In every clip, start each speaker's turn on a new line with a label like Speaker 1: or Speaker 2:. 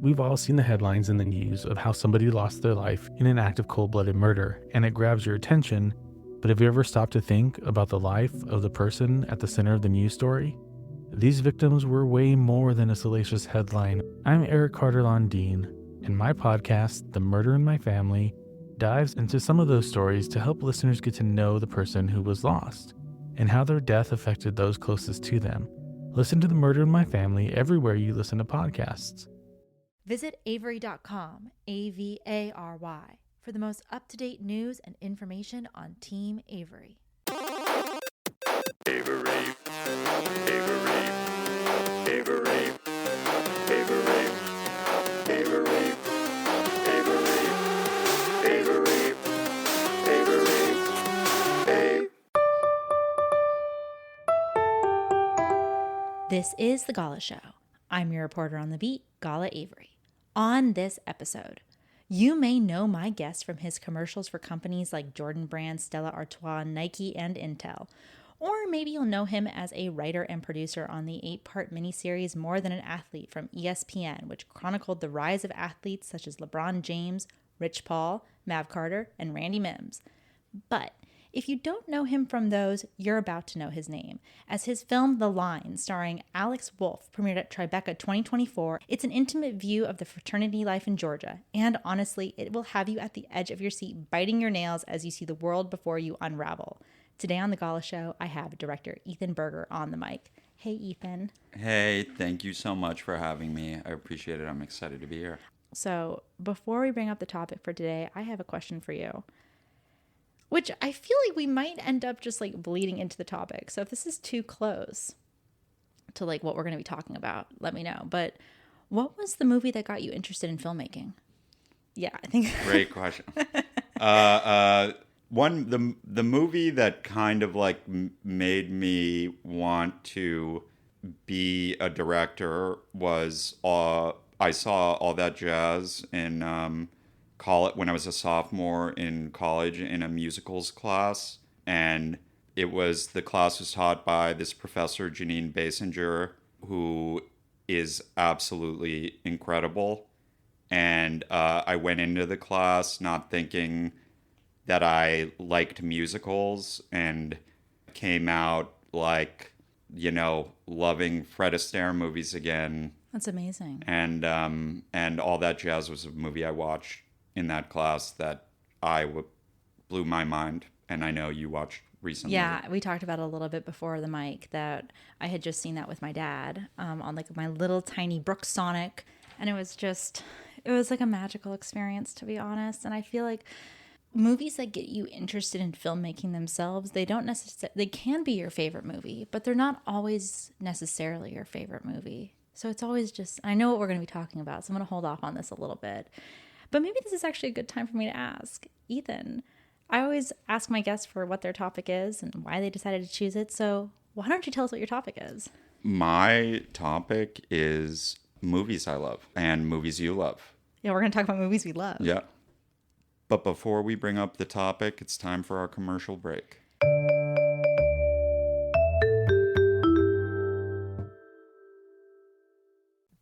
Speaker 1: We've all seen the headlines in the news of how somebody lost their life in an act of cold-blooded murder, and it grabs your attention, but have you ever stopped to think about the life of the person at the center of the news story? These victims were way more than a salacious headline. I'm Eric Carter-Londine, and my podcast, The Murder in My Family, dives into some of those stories to help listeners get to know the person who was lost, and how their death affected those closest to them. Listen to The Murder in My Family everywhere you listen to podcasts.
Speaker 2: Visit Avery.com, A-V-A-R-Y, for the most up-to-date news and information on Team Avery.
Speaker 3: Avery, Avery, Avery, Avery, Avery, Avery, Avery, Avery,
Speaker 2: This is The Gala Show. I'm your reporter on the beat, Gala Avery. On this episode, you may know my guest from his commercials for companies like Jordan Brand, Stella Artois, Nike, and Intel. Or maybe you'll know him as a writer and producer on the 8-part miniseries More Than an Athlete from ESPN, which chronicled the rise of athletes such as LeBron James, Rich Paul, Mav Carter, and Randy Mims. But if you don't know him from those, you're about to know his name, as his film The Line, starring Alex Wolff, premiered at Tribeca 2024. It's an intimate view of the fraternity life in Georgia, and honestly, it will have you at the edge of your seat, biting your nails as you see the world before you unravel. Today on The Gala Show, I have director Ethan Berger on the mic. Hey, Ethan.
Speaker 3: Hey, thank you so much for having me. I appreciate it. I'm excited to be here.
Speaker 2: So, before we bring up the topic for today, I have a question for you, which I feel like we might end up just like bleeding into the topic. So if this is too close to like what we're going to be talking about, let me know. But what was the movie that got you interested in filmmaking? Yeah, I think.
Speaker 3: Great question. The movie that kind of like made me want to be a director was I saw All That Jazz in when I was a sophomore in college in a musicals class, and the class was taught by this professor, Janine Basinger, who is absolutely incredible. And I went into the class not thinking that I liked musicals, and came out like, loving Fred Astaire movies again.
Speaker 2: That's amazing.
Speaker 3: And All That Jazz was a movie I watched in that class that blew my mind, and I know you watched recently.
Speaker 2: Yeah, we talked about it a little bit before the mic that I had just seen that with my dad on like my little tiny Brooks Sonic, and it was like a magical experience, to be honest. And I feel like movies that get you interested in filmmaking themselves, they can be your favorite movie, but they're not always necessarily your favorite movie. So it's always just, I know what we're going to be talking about, so I'm going to hold off on this a little bit. But maybe this is actually a good time for me to ask Ethan. I always ask my guests for what their topic is and why they decided to choose it. So why don't you tell us what your topic is?
Speaker 3: My topic is movies I love and movies you love.
Speaker 2: Yeah, we're going to talk about movies we love.
Speaker 3: Yeah. But before we bring up the topic, it's time for our commercial break.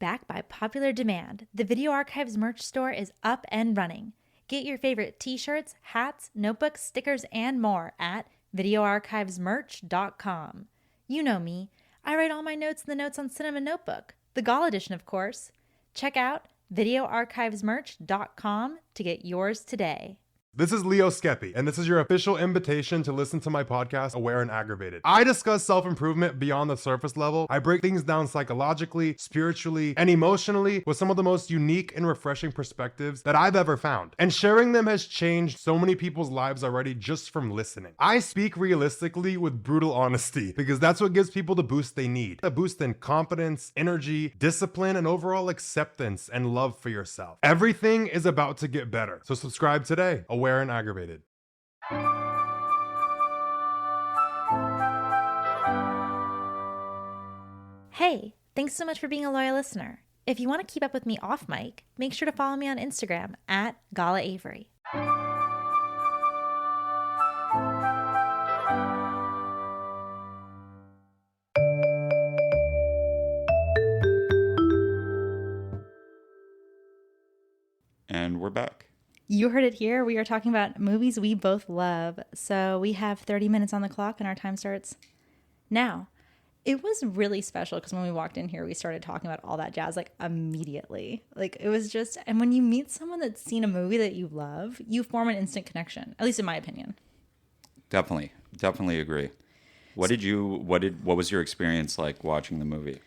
Speaker 2: Back by popular demand, the Video Archives merch store is up and running. Get your favorite t-shirts, hats, notebooks, stickers, and more at videoarchivesmerch.com. You know me. I write all my notes in the Notes on Cinema notebook, the Gala edition, of course. Check out videoarchivesmerch.com to get yours today.
Speaker 4: This is Leo Skepi, and this is your official invitation to listen to my podcast, Aware and Aggravated. I discuss self-improvement beyond the surface level. I break things down psychologically, spiritually, and emotionally with some of the most unique and refreshing perspectives that I've ever found. And sharing them has changed so many people's lives already just from listening. I speak realistically with brutal honesty because that's what gives people the boost they need. A boost in confidence, energy, discipline, and overall acceptance and love for yourself. Everything is about to get better. So subscribe today. Aware and Aggravated.
Speaker 2: Hey, thanks so much for being a loyal listener. If you want to keep up with me off mic, make sure to follow me on Instagram at Gala Avery.
Speaker 3: And we're back.
Speaker 2: You heard it here. We are talking about movies we both love. So we have 30 minutes on the clock and our time starts now. It was really special because when we walked in here, we started talking about all that jazz like immediately. Like it was just, and when you meet someone that's seen a movie that you love, you form an instant connection, at least in my opinion.
Speaker 3: Definitely agree. What was your experience like watching the movie?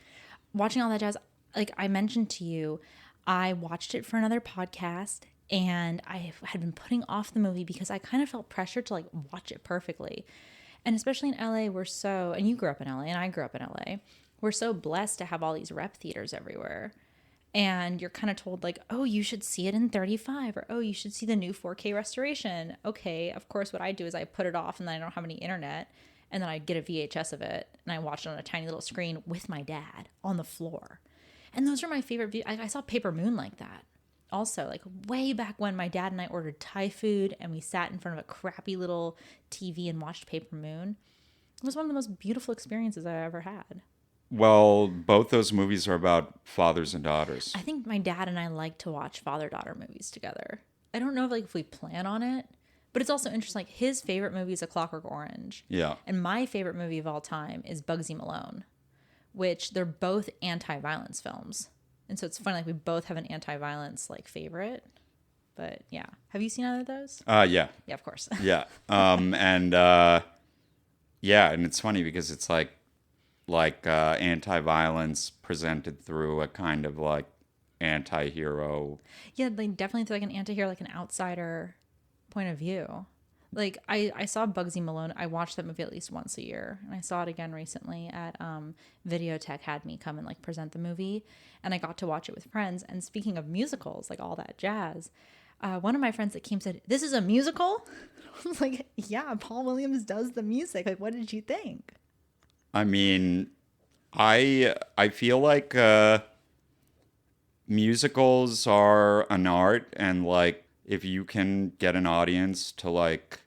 Speaker 2: Watching all that jazz, like I mentioned to you, I watched it for another podcast and I had been putting off the movie because I kind of felt pressure to like watch it perfectly. And especially in LA, and you grew up in LA and I grew up in LA, we're so blessed to have all these rep theaters everywhere. And you're kind of told like, oh, you should see it in 35 or, oh, you should see the new 4K restoration. Okay, of course, what I do is I put it off and then I don't have any internet. And then I get a VHS of it and I watch it on a tiny little screen with my dad on the floor. And those are my favorite views. I saw Paper Moon like that. Also, like way back when my dad and I ordered Thai food and we sat in front of a crappy little TV and watched Paper Moon. It was one of the most beautiful experiences I ever had.
Speaker 3: Well, both those movies are about fathers and daughters.
Speaker 2: I think my dad and I like to watch father-daughter movies together. I don't know if we plan on it, but it's also interesting. Like his favorite movie is A Clockwork Orange.
Speaker 3: Yeah.
Speaker 2: And my favorite movie of all time is Bugsy Malone, which they're both anti-violence films. And so it's funny, like we both have an anti-violence like favorite. But yeah. Have you seen either of those?
Speaker 3: Yeah.
Speaker 2: Yeah, of course.
Speaker 3: Yeah. And it's funny because it's like anti-violence presented through a kind of like anti-hero.
Speaker 2: Yeah, like definitely through like an anti-hero, like an outsider point of view. Like I saw Bugsy Malone. I watched that movie at least once a year, and I saw it again recently at Videotech had me come and like present the movie, and I got to watch it with friends. And speaking of musicals, like all that jazz, one of my friends that came said, "This is a musical." I was like, "Yeah, Paul Williams does the music. Like, what did you think?"
Speaker 3: I mean, I feel like musicals are an art, and like if you can get an audience to like,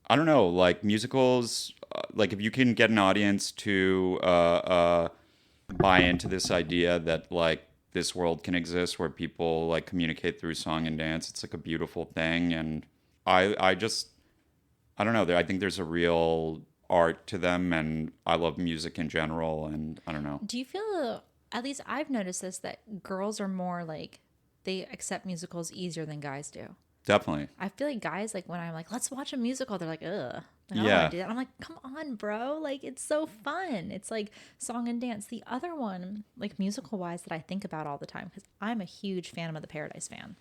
Speaker 3: I don't know, like musicals, like if you can get an audience to buy into this idea that like this world can exist where people like communicate through song and dance, it's like a beautiful thing. And I don't know, I think there's a real art to them, and I love music in general, and I don't know.
Speaker 2: Do you feel, at least I've noticed this, that girls are more like, they accept musicals easier than guys do?
Speaker 3: Definitely.
Speaker 2: I feel like guys, like when I'm like, let's watch a musical, they're like, ugh. Like, I don't
Speaker 3: Yeah.
Speaker 2: want to do that. I'm like, come on, bro. Like, it's so fun. It's like song and dance. The other one, like musical wise, that I think about all the time, because I'm a huge Phantom of the Paradise fan.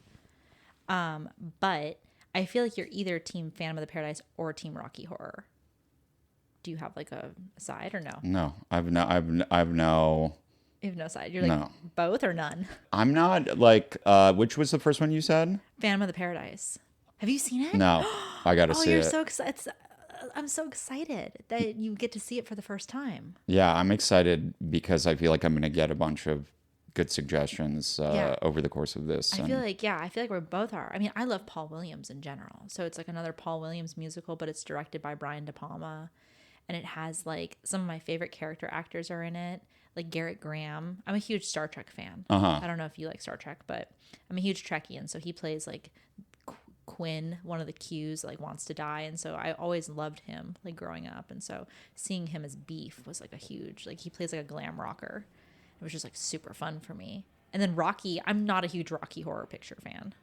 Speaker 2: But I feel like you're either team Phantom of the Paradise or team Rocky Horror. Do you have like a side or no?
Speaker 3: No, I've no.
Speaker 2: You have no side. You're like
Speaker 3: No.
Speaker 2: both or none?
Speaker 3: I'm not like. Which was the first one you said?
Speaker 2: Phantom of the Paradise. Have you seen it?
Speaker 3: No, I got to
Speaker 2: Oh,
Speaker 3: see
Speaker 2: you're
Speaker 3: it.
Speaker 2: so excited. I'm so excited that you get to see it for the first time.
Speaker 3: Yeah, I'm excited because I feel like I'm going to get a bunch of good suggestions
Speaker 2: Yeah.
Speaker 3: over the course of this.
Speaker 2: I feel like we both are. I mean, I love Paul Williams in general. So it's like another Paul Williams musical, but it's directed by Brian De Palma. And it has like some of my favorite character actors are in it, like Garrett Graham. I'm a huge Star Trek fan. I don't know if you like Star Trek, but I'm a huge Trekkie. And so he plays like Quinn, one of the Qs, like wants to die. And so I always loved him like growing up. And so seeing him as Beef was like a huge, like he plays like a glam rocker. It was just like super fun for me. And then Rocky, I'm not a huge Rocky Horror Picture fan.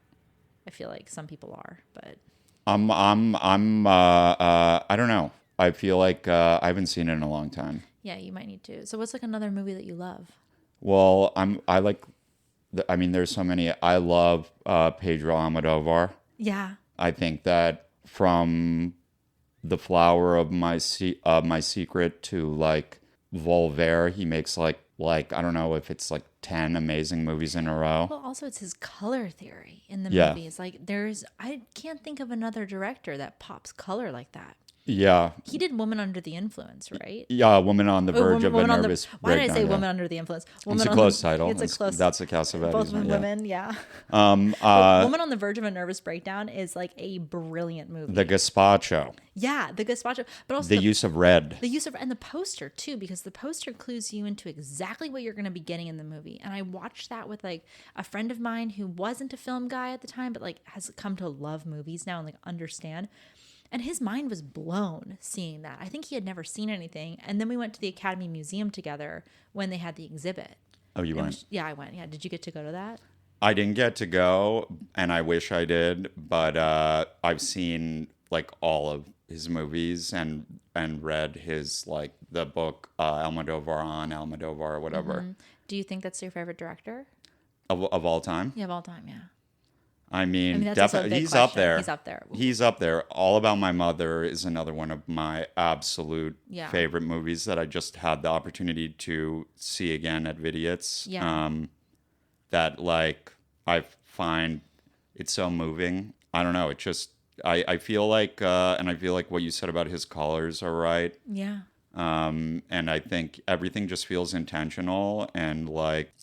Speaker 2: I feel like some people are, but
Speaker 3: I don't know. I feel like I haven't seen it in a long time.
Speaker 2: yeah, you might need to. So what's like another movie that you love?
Speaker 3: Well, I like. I mean, there's so many. I love Pedro Almodovar.
Speaker 2: Yeah.
Speaker 3: I think that from The Flower of My Secret to like Voltaire, he makes like I don't know if it's like 10 amazing movies in a row.
Speaker 2: Well, also it's his color theory in the
Speaker 3: Yeah.
Speaker 2: movies. Like I can't think of another director that pops color like that.
Speaker 3: Yeah.
Speaker 2: He did Woman Under the Influence, right?
Speaker 3: Yeah, Woman on the Verge of a
Speaker 2: Woman on the,
Speaker 3: Nervous
Speaker 2: why did I
Speaker 3: Breakdown.
Speaker 2: say
Speaker 3: Yeah.
Speaker 2: Woman Under the Influence? Woman
Speaker 3: It's a
Speaker 2: on
Speaker 3: close
Speaker 2: the,
Speaker 3: title.
Speaker 2: It's a close.
Speaker 3: That's a Cassavetes
Speaker 2: Both
Speaker 3: one, yeah.
Speaker 2: women, yeah.
Speaker 3: Um,
Speaker 2: But
Speaker 3: uh,
Speaker 2: Woman on the Verge of a Nervous Breakdown is like a brilliant movie.
Speaker 3: the Gazpacho,
Speaker 2: Yeah, the gazpacho, but also
Speaker 3: the use of red.
Speaker 2: the use of, and the poster too, because the poster clues you into exactly what you're going to be getting in the movie. And I watched that with like a friend of mine who wasn't a film guy at the time, but like has come to love movies now and like understand. And his mind was blown seeing that. I think he had never seen anything. And then we went to the Academy Museum together when they had the exhibit.
Speaker 3: Oh, you went?
Speaker 2: Yeah, I went. Yeah, did you get to go to that?
Speaker 3: I didn't get to go, and I wish I did, but I've seen like all of his movies and read his like the book Almodovar or whatever
Speaker 2: Do you think that's your favorite director?
Speaker 3: of all time.
Speaker 2: Yeah, of all time, yeah.
Speaker 3: I mean,
Speaker 2: that's also a
Speaker 3: definitely
Speaker 2: big
Speaker 3: he's up
Speaker 2: question.
Speaker 3: there.
Speaker 2: He's up there.
Speaker 3: He's up there. All About My Mother is another one of my absolute
Speaker 2: Yeah.
Speaker 3: favorite movies that I just had the opportunity to see again at Vidiot's.
Speaker 2: Yeah.
Speaker 3: That like I find it's so moving. I don't know. It just I feel like and I feel like what you said about his colors are right.
Speaker 2: Yeah.
Speaker 3: And I think everything just feels intentional and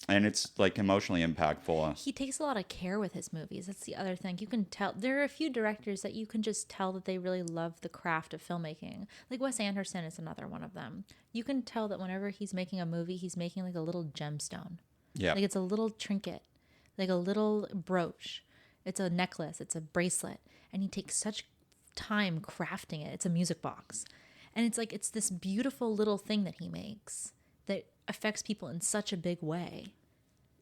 Speaker 3: it's like emotionally impactful.
Speaker 2: He takes a lot of care with his movies. That's the other thing. You can tell there are a few directors that you can just tell that they really love the craft of filmmaking. Like Wes Anderson is another one of them. You can tell that whenever he's making a movie, he's making like a little gemstone.
Speaker 3: Yeah.
Speaker 2: Like it's a little trinket, like a little brooch. It's a necklace, it's a bracelet. And he takes such time crafting it. It's a music box. And it's like, it's this beautiful little thing that he makes that affects people in such a big way.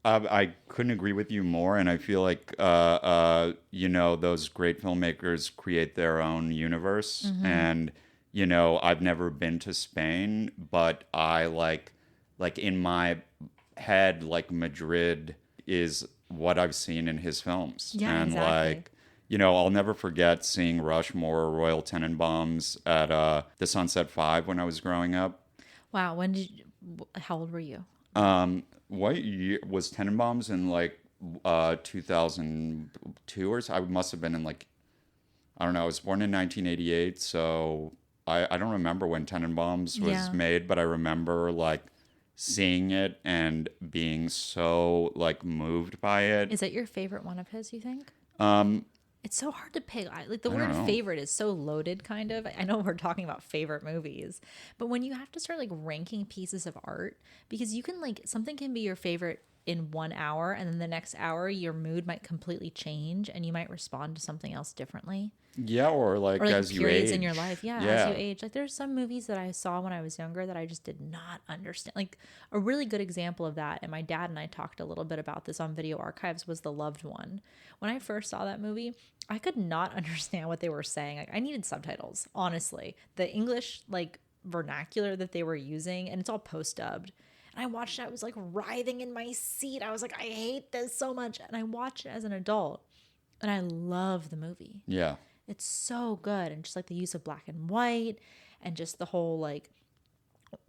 Speaker 3: I couldn't agree with you more, and I feel like those great filmmakers create their own universe. And I've never been to Spain, but I like in my head, like Madrid is what I've seen in his films.
Speaker 2: Yeah,
Speaker 3: and
Speaker 2: exactly.
Speaker 3: I'll never forget seeing Rushmore or Royal Tenenbaums at the Sunset Five when I was growing up.
Speaker 2: Wow. How old were you?
Speaker 3: What year was Tenenbaums in 2002 or so? I must have been in I don't know. I was born in 1988, so I don't remember when Tenenbaums was made, but I remember seeing it and being so moved by it.
Speaker 2: Is that your favorite one of his, you think? It's so hard to pick. The
Speaker 3: don't
Speaker 2: word
Speaker 3: know.
Speaker 2: favorite is so loaded, kind of. I know we're talking about favorite movies, but when you have to start ranking pieces of art, because you can something can be your favorite in 1 hour, and then the next hour your mood might completely change, and you might respond to something else differently.
Speaker 3: Yeah, or as you
Speaker 2: periods
Speaker 3: age.
Speaker 2: in your life. Yeah, as you age. There's some movies that I saw when I was younger that I just did not understand. A really good example of that, and my dad and I talked a little bit about this on Video Archives, was The Loved One. When I first saw that movie, I could not understand what they were saying. I needed subtitles, honestly. The English vernacular that they were using, and it's all post-dubbed. And I watched it, I was writhing in my seat. I was like, I hate this so much. And I watched it as an adult, and I love the movie.
Speaker 3: Yeah.
Speaker 2: It's so good, and just the use of black and white, and just the whole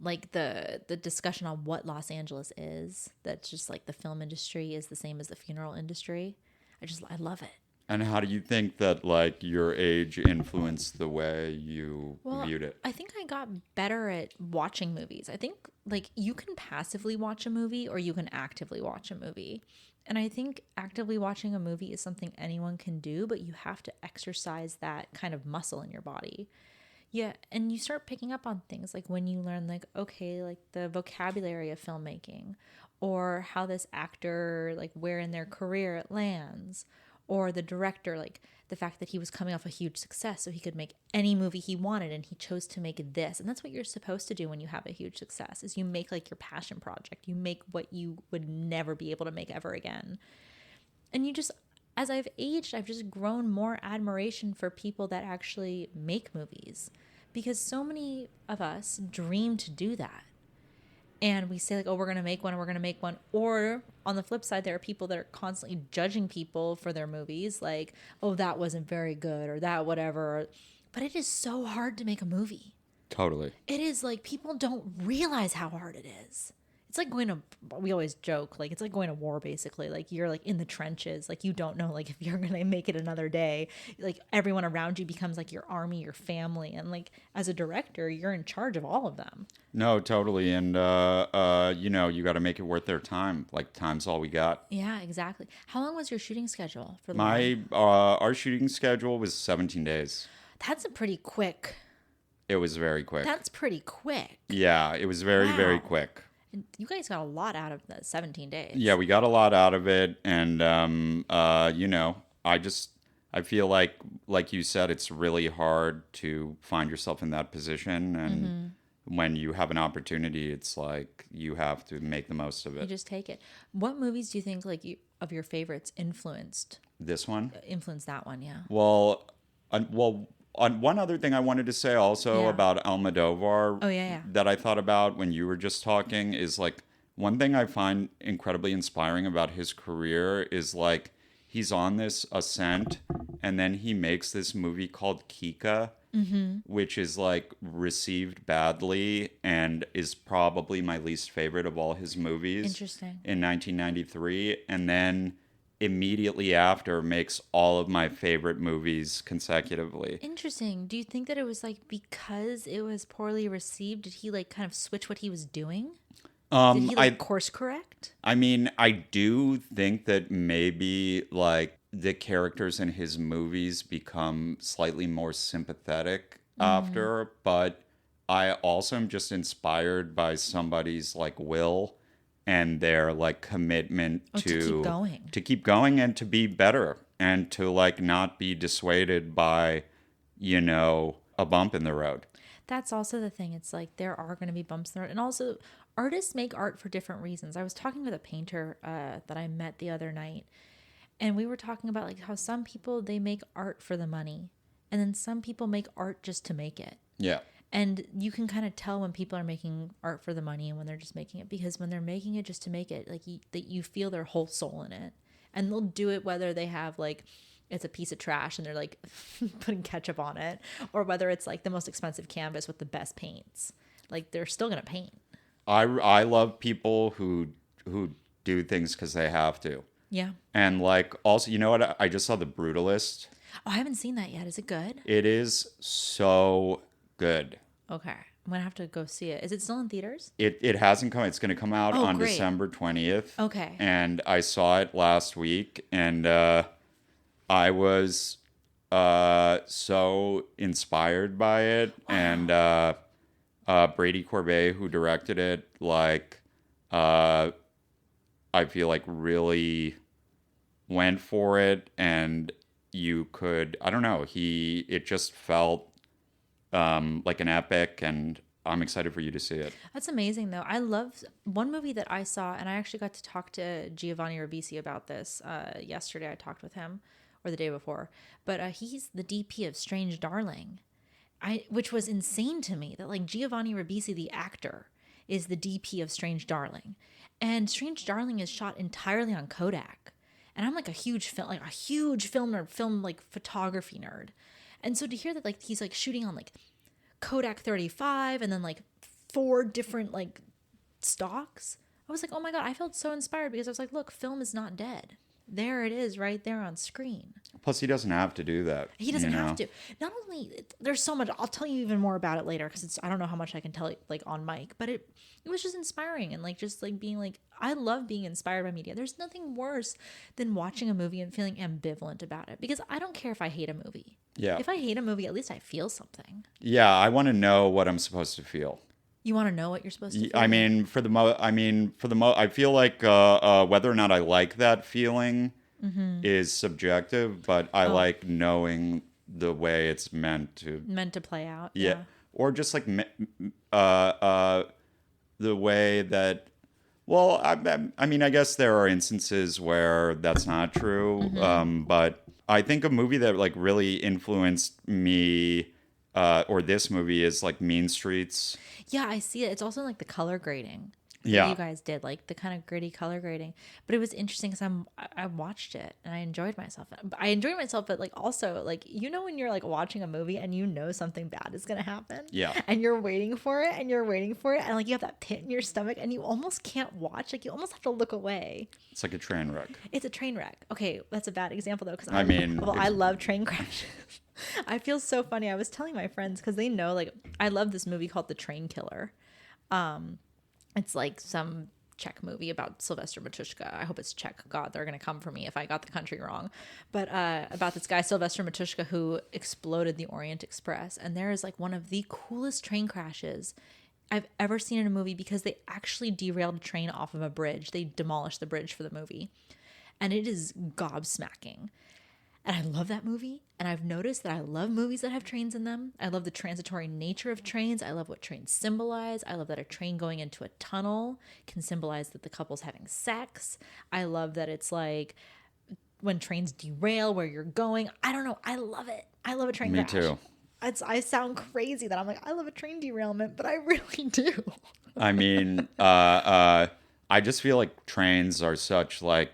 Speaker 2: the discussion on what Los Angeles is. That's just the film industry is the same as the funeral industry. I love it.
Speaker 3: And how do you think that your age influenced the way you viewed it?
Speaker 2: I think I got better at watching movies. I think you can passively watch a movie or you can actively watch a movie. And I think actively watching a movie is something anyone can do, but you have to exercise that kind of muscle in your body. Yeah, and you start picking up on things when you learn the vocabulary of filmmaking, or how this actor where in their career it lands, or the director the fact that he was coming off a huge success so he could make any movie he wanted, and he chose to make this. And that's what you're supposed to do when you have a huge success, is you make your passion project. You make what you would never be able to make ever again. And as I've aged, I've just grown more admiration for people that actually make movies, because so many of us dream to do that. And we say we're going to make one. Or on the flip side, there are people that are constantly judging people for their movies. Oh, that wasn't very good, or that whatever. But it is so hard to make a movie.
Speaker 3: Totally.
Speaker 2: It is people don't realize how hard it is. It's like going to, we always joke, like, it's like going to war, basically. Like, you're like in the trenches. Like, you don't know, like, if you're going to make it another day. Like, everyone around you becomes like your army, your family. And like, as a director, you're in charge of all of them.
Speaker 3: No, totally. And, you know, you got to make it worth their time. Like, time's all we got.
Speaker 2: Yeah, exactly. How long was your shooting schedule for the
Speaker 3: Our shooting schedule was 17 days.
Speaker 2: That's a pretty quick.
Speaker 3: It was very quick.
Speaker 2: That's pretty quick.
Speaker 3: Yeah, it was very, very
Speaker 2: Wow.
Speaker 3: quick.
Speaker 2: And you guys got a lot out of the 17 days.
Speaker 3: Yeah, we got a lot out of it. And, you know, I feel like you said, it's really hard to find yourself in that position. And when you have an opportunity, it's like you have to make the most of
Speaker 2: You
Speaker 3: it.
Speaker 2: just take it. What movies do you think, like, of your favorites influenced
Speaker 3: This one?
Speaker 2: that one? Yeah.
Speaker 3: Well, one other thing I wanted to say also
Speaker 2: Yeah.
Speaker 3: about Almodovar
Speaker 2: Oh, yeah.
Speaker 3: that I thought about when you were just talking is like one thing I find incredibly inspiring about his career is like he's on this ascent and then he makes this movie called Kika, which is like received badly and is probably my least favorite of all his movies.
Speaker 2: Interesting.
Speaker 3: In 1993, and then immediately after makes all of my favorite movies consecutively.
Speaker 2: Interesting. Do you think that it was like because it was poorly received, did he like kind of switch what he was doing? Did he like course correct?
Speaker 3: I mean, I do think that maybe like the characters in his movies become slightly more sympathetic after, but I also am just inspired by somebody's like will and their like commitment to keep going and to be better and to like not be dissuaded by, you know, a bump in the road.
Speaker 2: That's also the thing. It's like there are going to be bumps in the road. And also, artists make art for different reasons. I was talking with a painter that I met the other night, and we were talking about like how some people, they make art for the money, and then some people make art just to make it.
Speaker 3: Yeah.
Speaker 2: And you can kind of tell when people are making art for the money and when they're just making it, because when they're making it just to make it, like that you feel their whole soul in it. And they'll do it whether they have like, it's a piece of trash and they're like putting ketchup on it, or whether it's like the most expensive canvas with the best paints. Like they're still going to paint.
Speaker 3: I love people who do things because they have to.
Speaker 2: Yeah.
Speaker 3: And like also, you know what? I just saw The Brutalist.
Speaker 2: Oh, I haven't seen that yet. Is it good?
Speaker 3: It is so good.
Speaker 2: Okay. I'm going to have to go see it. Is it still in theaters?
Speaker 3: It hasn't come. It's going to come out on
Speaker 2: great.
Speaker 3: December 20th.
Speaker 2: Okay.
Speaker 3: And I saw it last week, and I was so inspired by it. Wow. And Brady Corbet, who directed it, like I feel like really went for it, and you could, I don't know, it just felt like an epic, and I'm excited for you to see it.
Speaker 2: That's amazing, though. I love one movie that I saw, and I actually got to talk to Giovanni Ribisi about this yesterday. I talked with him, or the day before, but he's the DP of Strange Darling, which was insane to me that like Giovanni Ribisi, the actor, is the DP of Strange Darling, and Strange Darling is shot entirely on Kodak, and I'm like a huge film nerd, film like photography nerd. And so to hear that like he's like shooting on like Kodak 35 and then like 4 different like stocks, I was like, oh my God, I felt so inspired because I was like, look, film is not dead. There it is right there on screen.
Speaker 3: Plus, he doesn't have to do that.
Speaker 2: He doesn't have to. Not only, there's so much, I'll tell you even more about it later because I don't know how much I can tell you like on mic, but it was just inspiring and like just like being like, I love being inspired by media. There's nothing worse than watching a movie and feeling ambivalent about it, because I don't care if I hate a movie.
Speaker 3: Yeah.
Speaker 2: If I hate a movie, at least I feel something.
Speaker 3: Yeah, I want to know what I'm supposed to feel.
Speaker 2: You want to know what you're supposed to feel?
Speaker 3: I mean, I feel like whether or not I like that feeling is subjective, but I like knowing the way it's meant to
Speaker 2: play out.
Speaker 3: Yeah. Or just like the way that, well, I mean, I guess there are instances where that's not true, but I think a movie that like really influenced me, or this movie, is like Mean Streets.
Speaker 2: Yeah, I see it. It's also like the color grading.
Speaker 3: Yeah.
Speaker 2: that you guys did, like the kind of gritty color grading. But it was interesting because I watched it and I enjoyed myself. I enjoyed myself, but like also like, you know, when you're like watching a movie and you know something bad is gonna happen,
Speaker 3: Yeah.
Speaker 2: and you're waiting for it and you're waiting for it, and like you have that pit in your stomach and you almost can't watch, like you almost have to look away.
Speaker 3: It's like a train wreck.
Speaker 2: It's a train wreck. Okay, that's a bad example though, because
Speaker 3: I mean,
Speaker 2: well, I love train crashes. I feel so funny. I was telling my friends because they know, like, I love this movie called The Train Killer. It's like some Czech movie about Sylvester Matuszka. I hope it's Czech. God, they're gonna come for me if I got the country wrong. But about this guy Sylvester Matuszka who exploded the Orient Express, and there is like one of the coolest train crashes I've ever seen in a movie because they actually derailed a train off of a bridge. They demolished the bridge for the movie, and it is gobsmacking. And I love that movie. And I've noticed that I love movies that have trains in them. I love the transitory nature of trains. I love what trains symbolize. I love that a train going into a tunnel can symbolize that the couple's having sex. I love that it's like when trains derail where you're going. I don't know. I love it. I love a train
Speaker 3: Me
Speaker 2: crash.
Speaker 3: too.
Speaker 2: I sound crazy that I'm like, I love a train derailment, but I really do.
Speaker 3: I mean, I just feel like trains are such like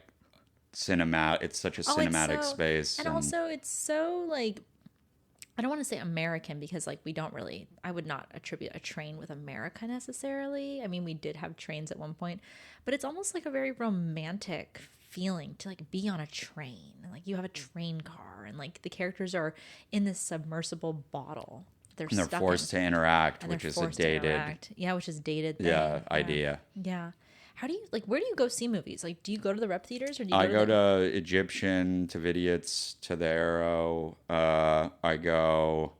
Speaker 3: cinematic. It's such a cinematic space.
Speaker 2: And also it's so like, I don't want to say American because like we don't really, I would not attribute a train with America necessarily. I mean, we did have trains at one point, but it's almost like a very romantic feeling to like be on a train. Like you have a train car and like the characters are in this submersible bottle.
Speaker 3: They're
Speaker 2: stuck
Speaker 3: forced
Speaker 2: in,
Speaker 3: to interact,
Speaker 2: and
Speaker 3: which
Speaker 2: they're
Speaker 3: is a
Speaker 2: forced to
Speaker 3: dated,
Speaker 2: interact. Yeah, which is dated thing.
Speaker 3: idea.
Speaker 2: Yeah. How do you like? Where do you go see movies? Like, do you go to the rep theaters or do you?
Speaker 3: I
Speaker 2: go
Speaker 3: to Egyptian, to Vidiot's, to the Arrow. I go,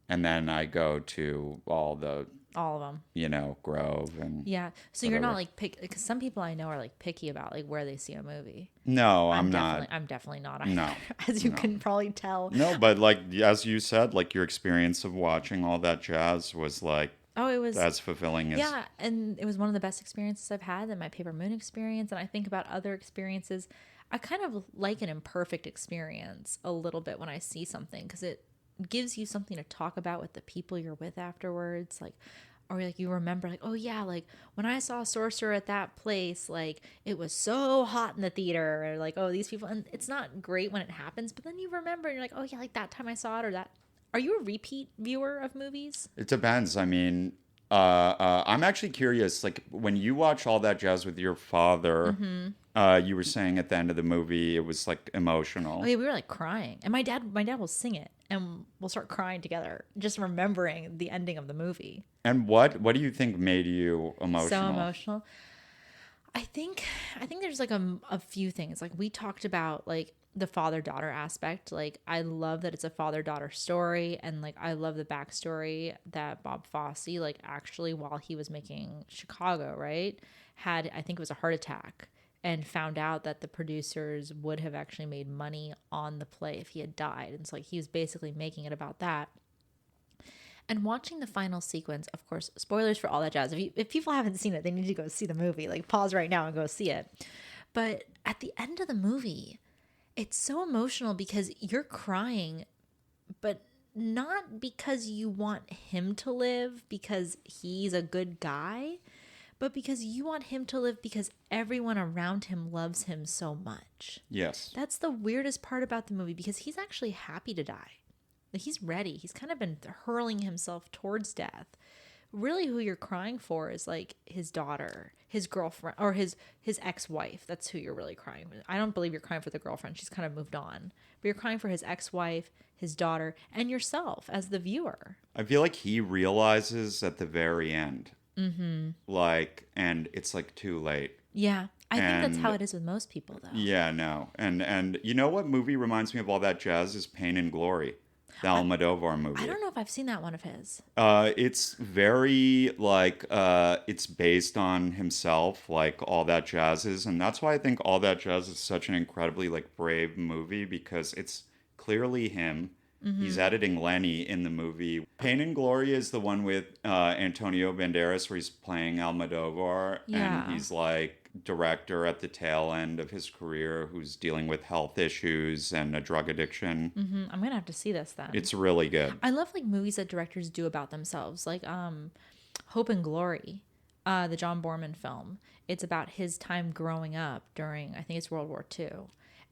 Speaker 3: and then I go to all the,
Speaker 2: all of them?
Speaker 3: you know, Grove and
Speaker 2: Yeah. So you're not
Speaker 3: whatever.
Speaker 2: like pick because some people I know are like picky about like where they see a movie.
Speaker 3: No, I'm not.
Speaker 2: I'm definitely not.
Speaker 3: No,
Speaker 2: As you can probably tell.
Speaker 3: No, but like as you said, like your experience of watching all that jazz was like
Speaker 2: Oh, it was
Speaker 3: as fulfilling as
Speaker 2: yeah, and it was one of the best experiences I've had. And my Paper Moon experience, and I think about other experiences. I kind of like an imperfect experience a little bit when I see something because it gives you something to talk about with the people you're with afterwards, like. Or like you remember like, oh yeah, like when I saw Sorcerer at that place, like it was so hot in the theater, or like, oh, these people, and it's not great when it happens, but then you remember and you're like, oh yeah, like that time I saw it, or that. Are you a repeat viewer of movies?
Speaker 3: It depends. I mean, I'm actually curious. Like when you watch all that jazz with your father, you were saying at the end of the movie it was like emotional.
Speaker 2: Oh yeah, we were like crying, and my dad will sing it, and we'll start crying together, just remembering the ending of the movie.
Speaker 3: And what do you think made you emotional?
Speaker 2: So emotional. I think there's like a few things. Like we talked about like the father-daughter aspect. Like I love that it's a father-daughter story, and like I love the backstory that Bob Fosse, like actually while he was making Chicago, right, had, I think it was a heart attack, and found out that the producers would have actually made money on the play if he had died. And so like he was basically making it about that. And watching the final sequence, of course, spoilers for all that jazz. If people haven't seen it, they need to go see the movie. Like pause right now and go see it. But at the end of the movie, it's so emotional because you're crying, but not because you want him to live because he's a good guy, but because you want him to live because everyone around him loves him so much.
Speaker 3: Yes.
Speaker 2: That's the weirdest part about the movie because he's actually happy to die. Like he's ready. He's kind of been hurling himself towards death. Really who you're crying for is like his daughter, his girlfriend, or his ex-wife. That's who you're really crying for. I don't believe you're crying for the girlfriend. She's kind of moved on. But you're crying for his ex-wife, his daughter, and yourself as the viewer.
Speaker 3: I feel like he realizes at the very end. Mm-hmm. Like, and it's like too late.
Speaker 2: Yeah. I think that's how it is with most people though.
Speaker 3: Yeah, no. And you know what movie reminds me of all that jazz is Pain and Glory. The Almodovar movie.
Speaker 2: I don't know if I've seen that one of his.
Speaker 3: It's very like it's based on himself, like All That Jazz is, and that's why I think All That Jazz is such an incredibly like brave movie because it's clearly him. Mm-hmm. He's editing Lenny in the movie. Pain and Glory is the one with Antonio Banderas where he's playing Almodovar, and he's like director at the tail end of his career who's dealing with health issues and a drug addiction.
Speaker 2: Mm-hmm. I'm gonna have to see this then.
Speaker 3: It's really good.
Speaker 2: I love like movies that directors do about themselves, like Hope and Glory. The John Borman film. It's about his time growing up during, I think it's World War II.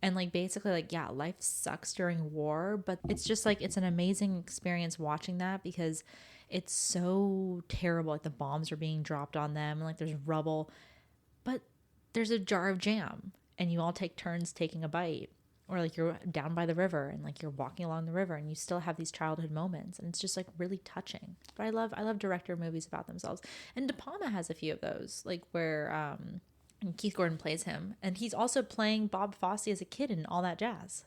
Speaker 2: And like basically like, yeah, life sucks during war, but it's just like, it's an amazing experience watching that because it's so terrible. Like the bombs are being dropped on them and like there's rubble, but there's a jar of jam and you all take turns taking a bite. Or like you're down by the river and like you're walking along the river and you still have these childhood moments and it's just like really touching. But I love director movies about themselves. And De Palma has a few of those, like where Keith Gordon plays him, and he's also playing Bob Fosse as a kid in All That Jazz.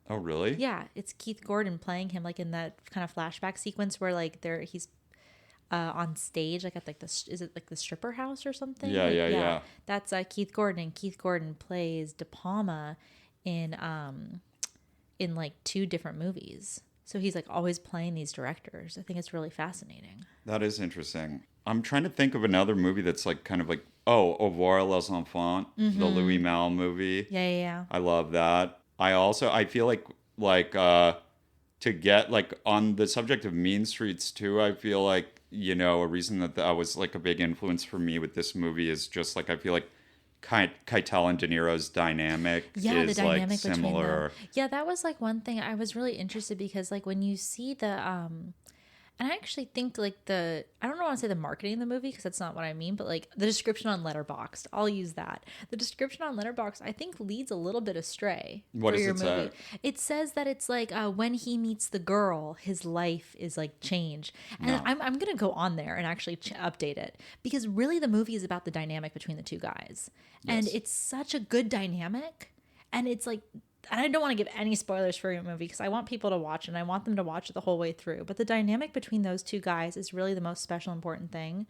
Speaker 3: Oh, really?
Speaker 2: Yeah, it's Keith Gordon playing him like in that kind of flashback sequence where like he's on stage like at like is it like the stripper house or something?
Speaker 3: Yeah,
Speaker 2: like,
Speaker 3: yeah.
Speaker 2: That's Keith Gordon, and Keith Gordon plays De Palma in like 2 different movies. So he's like always playing these directors. I think it's really fascinating.
Speaker 3: That is interesting. I'm trying to think of another movie that's like kind of like, Au revoir les enfants, the Louis Malle movie.
Speaker 2: Yeah.
Speaker 3: I love that. I feel like to get like on the subject of Mean Streets too, I feel like, you know, a reason that was like a big influence for me with this movie is just like, I feel like Keitel and De Niro's dynamic is
Speaker 2: the dynamic
Speaker 3: like similar.
Speaker 2: between them. Yeah, that was like one thing I was really interested because like when you see the and I actually think like I don't want to say the marketing of the movie because that's not what I mean, but like the description on Letterboxd, I'll use that. The description on Letterboxd I think leads a little bit astray.
Speaker 3: What
Speaker 2: for
Speaker 3: does
Speaker 2: your
Speaker 3: it
Speaker 2: movie.
Speaker 3: say?
Speaker 2: It says that it's like when he meets the girl, his life is like changed. And
Speaker 3: No.
Speaker 2: I'm going to go on there and actually update it because really the movie is about the dynamic between the 2 guys. And
Speaker 3: Yes.
Speaker 2: it's such a good dynamic. And it's like, and I don't want to give any spoilers for your movie because I want people to watch it and I want them to watch it the whole way through. But the dynamic between those 2 guys is really the most special, important thing.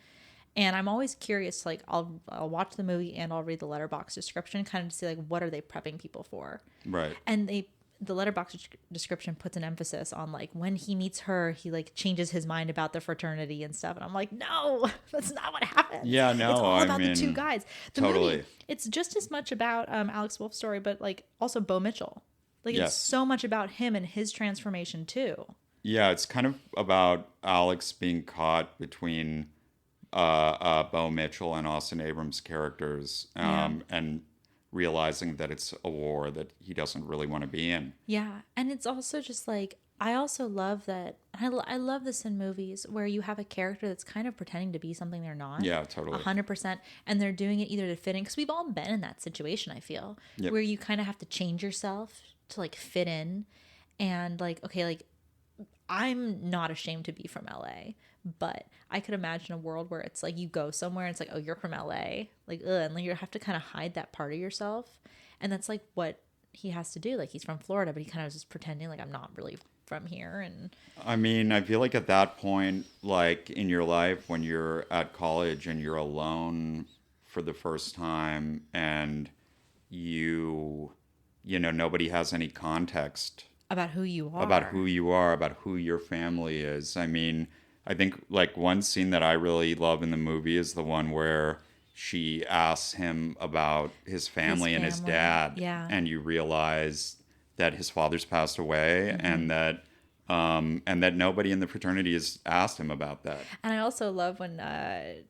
Speaker 2: And I'm always curious, like I'll watch the movie and I'll read the Letterboxd description kind of to see like what are they prepping people for.
Speaker 3: Right.
Speaker 2: And the Letterboxd description puts an emphasis on like when he meets her, he like changes his mind about the fraternity and stuff. And I'm like, no, that's not what happens.
Speaker 3: Yeah, no,
Speaker 2: it's all
Speaker 3: I
Speaker 2: about
Speaker 3: mean,
Speaker 2: the 2 guys. The
Speaker 3: totally.
Speaker 2: movie, it's just as much about Alex Wolff's story, but like also Bo Mitchell. Like
Speaker 3: Yes.
Speaker 2: it's so much about him and his transformation too.
Speaker 3: Yeah, it's kind of about Alex being caught between Bo Mitchell and Austin Abrams' characters, and realizing that it's a war that he doesn't really want to be in.
Speaker 2: Yeah, and it's also just like I also love that. I love this in movies where you have a character that's kind of pretending to be something they're not.
Speaker 3: Yeah, totally.
Speaker 2: 100%. And they're doing it either to fit in, because we've all been in that situation, I feel,
Speaker 3: Yep.
Speaker 2: where you kind of have to change yourself to like fit in. And like, okay, like I'm not ashamed to be from LA, but I could imagine a world where it's like you go somewhere and it's like, oh, you're from LA. Like, ugh, and like you have to kind of hide that part of yourself. And that's like what he has to do. Like he's from Florida, but he kind of is just pretending like I'm not really from here. And
Speaker 3: I mean, I feel like at that point, like in your life when you're at college and you're alone for the first time and you know, nobody has any context
Speaker 2: about who you are.
Speaker 3: about who you are, about who your family is. I mean, I think like one scene that I really love in the movie is the one where she asks him about his family and his
Speaker 2: family.
Speaker 3: dad.
Speaker 2: Yeah.
Speaker 3: And you realize that his father's passed away, and that nobody in the fraternity has asked him about that.
Speaker 2: And I also love when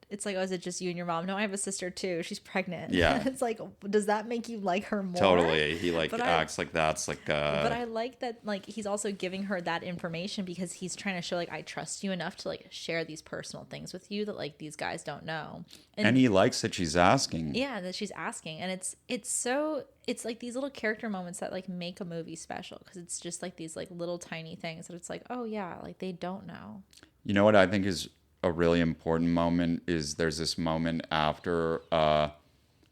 Speaker 2: it's like, oh, is it just you and your mom? No, I have a sister too. She's pregnant.
Speaker 3: Yeah.
Speaker 2: It's like, does that make you like her more?
Speaker 3: Totally. He like
Speaker 2: But
Speaker 3: acts like that's like
Speaker 2: But I like that, like, he's also giving her that information because he's trying to show, like, I trust you enough to, like, share these personal things with you that, like, these guys don't know.
Speaker 3: and he likes that she's asking.
Speaker 2: Yeah, that she's asking. And it's like these little character moments that, like, make a movie special because it's just, like, these, like, little tiny things that it's like, oh, yeah, like, they don't know.
Speaker 3: You know what I think is a really important moment is there's this moment after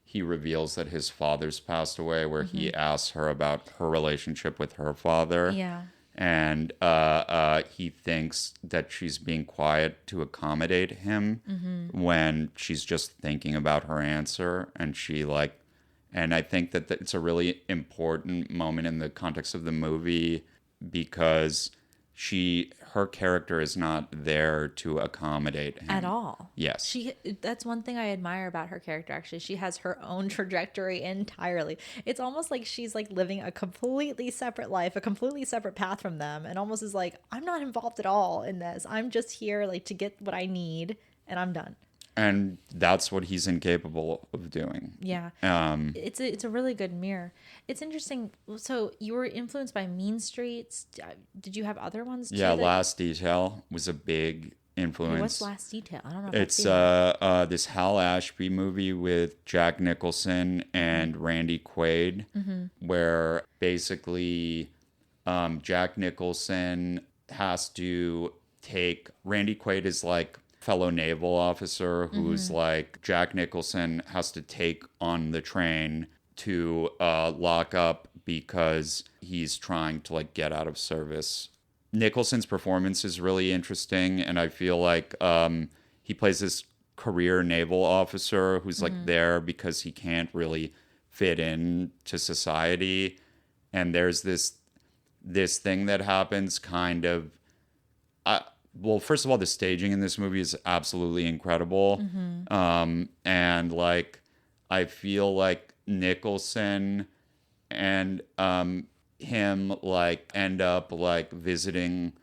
Speaker 3: he reveals that his father's passed away where he asks her about her relationship with her father.
Speaker 2: Yeah.
Speaker 3: And he thinks that she's being quiet to accommodate him when she's just thinking about her answer. And I think that it's a really important moment in the context of the movie because her character is not there to accommodate him.
Speaker 2: At all.
Speaker 3: Yes.
Speaker 2: That's one thing I admire about her character, actually. She has her own trajectory entirely. It's almost like she's like living a completely separate life, a completely separate path from them, and almost is like, I'm not involved at all in this. I'm just here like to get what I need and I'm done.
Speaker 3: And that's what he's incapable of doing.
Speaker 2: Yeah. It's a really good mirror. It's interesting. So you were influenced by Mean Streets. Did you have other ones too?
Speaker 3: Yeah, Last Detail was a big influence.
Speaker 2: What's Last Detail? I don't know.
Speaker 3: It's this Hal Ashby movie with Jack Nicholson and Randy Quaid, where basically Jack Nicholson has to take Randy Quaid is like fellow naval officer who's like Jack Nicholson has to take on the train to lock up because he's trying to like get out of service. Nicholson's performance is really interesting, and I feel like he plays this career naval officer who's like there because he can't really fit in to society. And there's this thing that happens kind of well, first of all, the staging in this movie is absolutely incredible. And like I feel like Nicholson and him like end up like visiting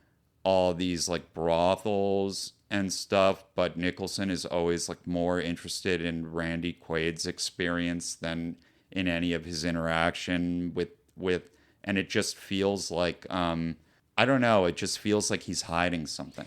Speaker 3: all these like brothels and stuff, but Nicholson is always like more interested in Randy Quaid's experience than in any of his interaction with and it just feels like I don't know, it just feels like he's hiding something.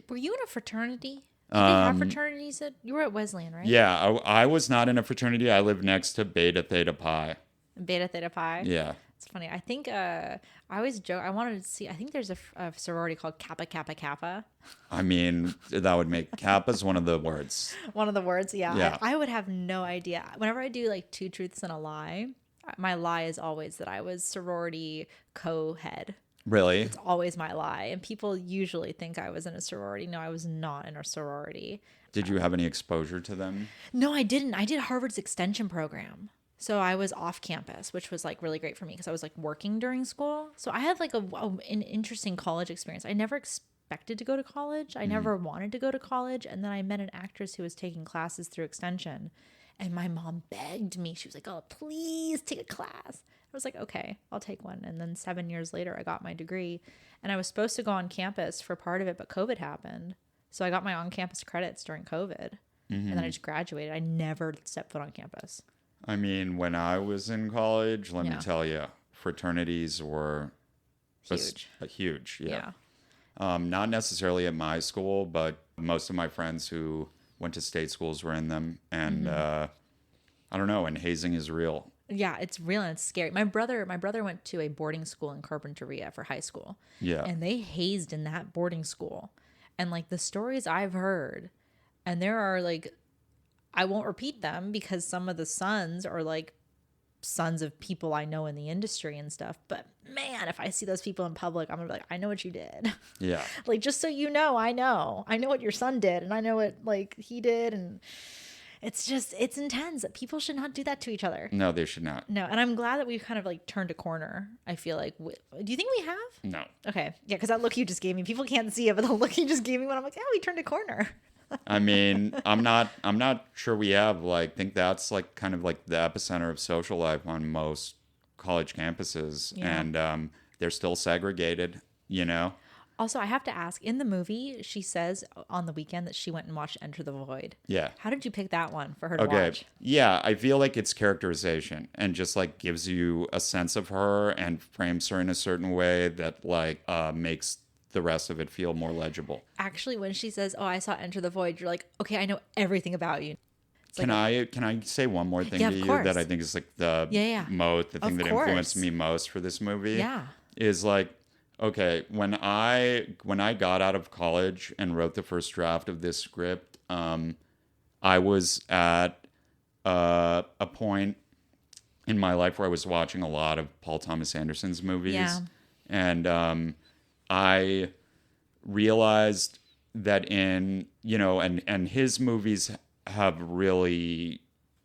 Speaker 2: Were you in a fraternity? Did they have fraternities? You were at Wesleyan, right?
Speaker 3: Yeah, I was not in a fraternity. I lived next to Beta Theta Pi.
Speaker 2: Beta Theta Pi?
Speaker 3: Yeah.
Speaker 2: It's funny. I think I always joke. I wanted to see. I think there's a sorority called Kappa Kappa Kappa.
Speaker 3: I mean, that would make Kappa's one of the words.
Speaker 2: One of the words, yeah.
Speaker 3: Yeah.
Speaker 2: I would have no idea. Whenever I do like 2 truths and a lie, my lie is always that I was sorority co-head.
Speaker 3: Really?
Speaker 2: It's always my lie. And people usually think I was in a sorority. No, I was not in a sorority.
Speaker 3: Did you have any exposure to them?
Speaker 2: No, I didn't. I did Harvard's extension program. So I was off campus, which was like really great for me because I was like working during school. So I had like an interesting college experience. I never expected to go to college. I never wanted to go to college. And then I met an actress who was taking classes through extension. And my mom begged me. She was like, oh, please take a class. I was like, okay, I'll take one. And then 7 years later, I got my degree. And I was supposed to go on campus for part of it, but COVID happened. So I got my on-campus credits during COVID. And then I just graduated. I never stepped foot on campus.
Speaker 3: I mean, when I was in college, let me tell you, fraternities were huge. Yeah. Not necessarily at my school, but most of my friends who went to state schools were in them. And I don't know, and hazing is real.
Speaker 2: Yeah, it's real and it's scary. My brother went to a boarding school in Carpinteria for high school.
Speaker 3: Yeah.
Speaker 2: And they hazed in that boarding school. And like the stories I've heard, and there are like, I won't repeat them because some of the sons are like sons of people I know in the industry and stuff. But man, if I see those people in public, I'm gonna be like, I know what you did.
Speaker 3: Yeah.
Speaker 2: Like, just so you know, I know what your son did, and I know what like he did, and it's intense. People should not do that to each other.
Speaker 3: No, they should not.
Speaker 2: No, and I'm glad that we've kind of like turned a corner. I feel like. Do you think we have?
Speaker 3: No.
Speaker 2: Okay, yeah, because that look you just gave me, people can't see it, but the look you just gave me when I'm like, yeah, we turned a corner.
Speaker 3: I mean, I'm not sure we have. Like, think that's like kind of like the epicenter of social life on most college campuses, and they're still segregated. You know.
Speaker 2: Also, I have to ask, in the movie, she says on the weekend that she went and watched Enter the Void.
Speaker 3: Yeah.
Speaker 2: How did you pick that one for her to watch?
Speaker 3: Yeah, I feel like it's characterization and just like gives you a sense of her and frames her in a certain way that like makes the rest of it feel more legible.
Speaker 2: Actually, when she says, oh, I saw Enter the Void, you're like, okay, I know everything about you.
Speaker 3: Can I say one more thing to you that I think is like the thing that influenced me most for this movie?
Speaker 2: Yeah.
Speaker 3: Is like, okay, when I got out of college and wrote the first draft of this script, I was at a point in my life where I was watching a lot of Paul Thomas Anderson's movies, and I realized that and his movies have really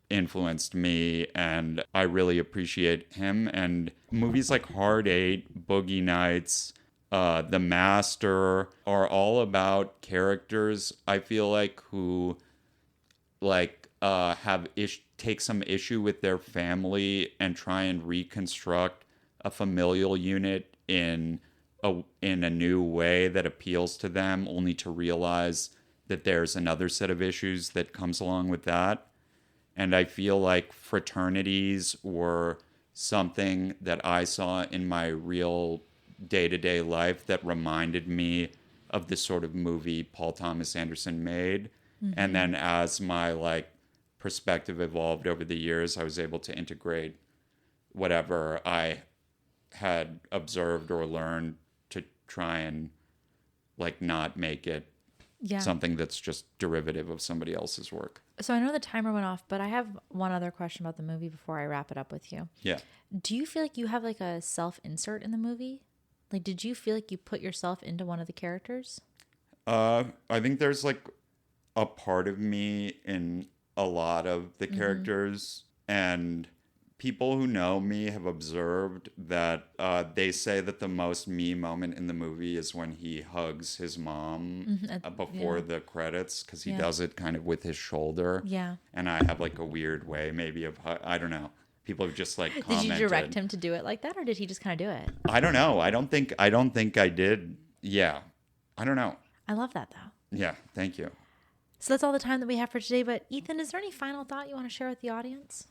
Speaker 3: influenced me, and I really appreciate him. And movies like Hard Eight, Boogie Nights, The Master are all about characters, I feel like, who like take some issue with their family and try and reconstruct a familial unit in a new way that appeals to them, only to realize that there's another set of issues that comes along with that. And I feel like fraternities were something that I saw in my real day-to-day life that reminded me of the sort of movie Paul Thomas Anderson made. And then as my like perspective evolved over the years, I was able to integrate whatever I had observed or learned to try and like not make it something that's just derivative of somebody else's work.
Speaker 2: So I know the timer went off, but I have one other question about the movie before I wrap it up with you.
Speaker 3: Yeah.
Speaker 2: Do you feel like you have like a self-insert in the movie? Like, did you feel like you put yourself into one of the characters?
Speaker 3: I think there's like a part of me in a lot of the characters, and people who know me have observed that they say that the most me moment in the movie is when he hugs his mom before the credits, because he does it kind of with his shoulder. Yeah. And I have like a weird way maybe of, I don't know. People have just like commented.
Speaker 2: Did you direct him to do it like that, or did he just kind of do it?
Speaker 3: I don't know. I don't think I did. Yeah. I don't know.
Speaker 2: I love that though.
Speaker 3: Yeah. Thank you.
Speaker 2: So that's all the time that we have for today. But Ethan, is there any final thought you want to share with the audience?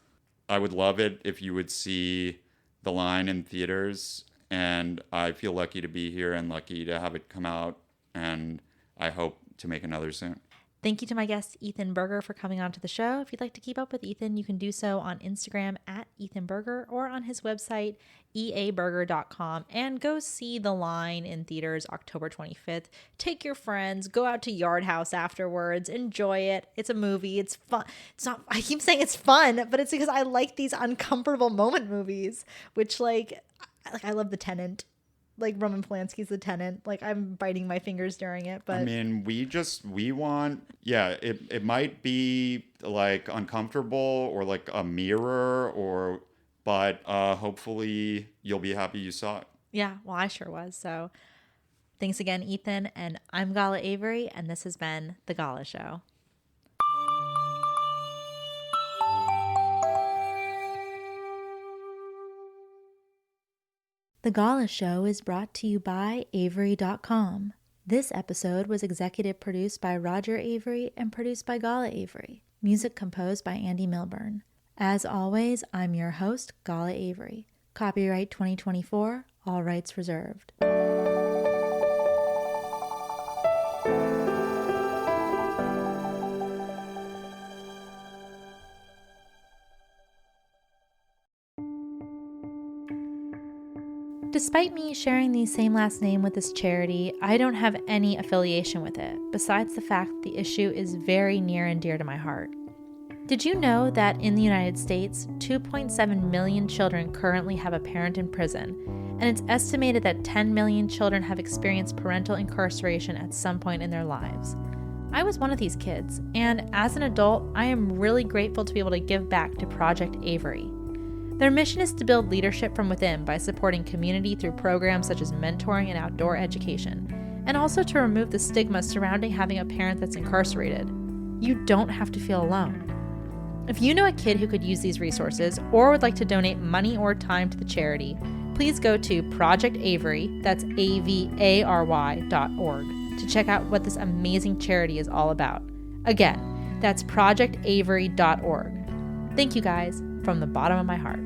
Speaker 3: I would love it if you would see The Line in theaters, and I feel lucky to be here and lucky to have it come out, and I hope to make another soon.
Speaker 2: Thank you to my guest, Ethan Berger, for coming on to the show. If you'd like to keep up with Ethan, you can do so on Instagram at Ethan Berger or on his website, eaberger.com, and go see The Line in theaters October 25th. Take your friends, go out to Yard House afterwards, enjoy it. It's a movie. It's fun. It's not, I keep saying it's fun, but it's because I like these uncomfortable moment movies, which like I love The Tenant. Like Roman Polanski's The Tenant. Like I'm biting my fingers during it, but
Speaker 3: I mean, we want, it might be like uncomfortable or like a mirror but hopefully you'll be happy you saw it.
Speaker 2: Yeah, well, I sure was. So thanks again, Ethan. And I'm Gala Avery, and this has been The Gala Show. The Gala Show is brought to you by Avery.com. This episode was executive produced by Roger Avery and produced by Gala Avery. Music composed by Andy Milburn. As always, I'm your host, Gala Avery. Copyright 2024, all rights reserved. Despite me sharing the same last name with this charity, I don't have any affiliation with it, besides the fact that the issue is very near and dear to my heart. Did you know that in the United States, 2.7 million children currently have a parent in prison, and it's estimated that 10 million children have experienced parental incarceration at some point in their lives? I was one of these kids, and as an adult, I am really grateful to be able to give back to Project Avery. Their mission is to build leadership from within by supporting community through programs such as mentoring and outdoor education, and also to remove the stigma surrounding having a parent that's incarcerated. You don't have to feel alone. If you know a kid who could use these resources or would like to donate money or time to the charity, please go to Project Avery, that's AVARY.org, to check out what this amazing charity is all about. Again, that's projectavery.org. Thank you guys from the bottom of my heart.